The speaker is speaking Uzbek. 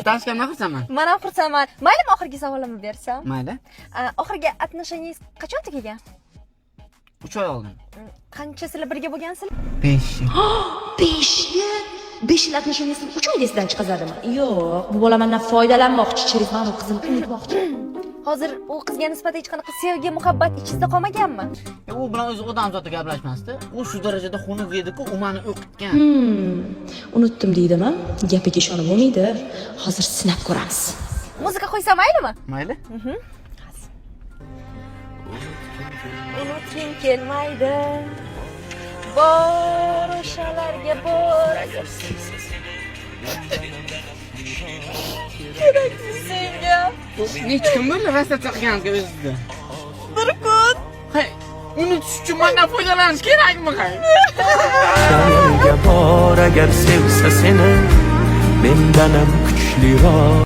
Tanishgandan xursandman. Men ham xursandman. Maylimi oxirgi savolimni bersam? Mayli. Oxirgi отношениyangiz qachon tugagan? 3 oy oldin. Qanchasizlar birga bo'lgansizlar? 5 yil. 5 yil? 5 yil отношениясini 3 oyda esidan chiqazadimi? Yo'q, bu bola mendan foydalanmoqchi, Sherif mana bu qizini unutmoqchi. Hozir u qizga nisbatan hech qanaqa sevgi, muhabbat ichingizda qolmaganmi? U bilan o'zi odam zoti gaplashmasdi. U shu darajada xunuk edi-ku, u meni o'qitgan. Unutdim deydimi? Gapiga ishonib bo'lmaydi. Hozir sinab ko'ramiz. Muzika qo'ysam maylimi? Mayli. Unutgim kelmaydi. Bor o'shalarga bor. Kerakli senga. Necha kun bo'ldi rasta chaqganingizga o'zingizda? Bir kun. Hay, unutish uchun mendan foydalanish kerakmi, hay? Shalarga bor agar sevsa seni, mendanam kuchliroq.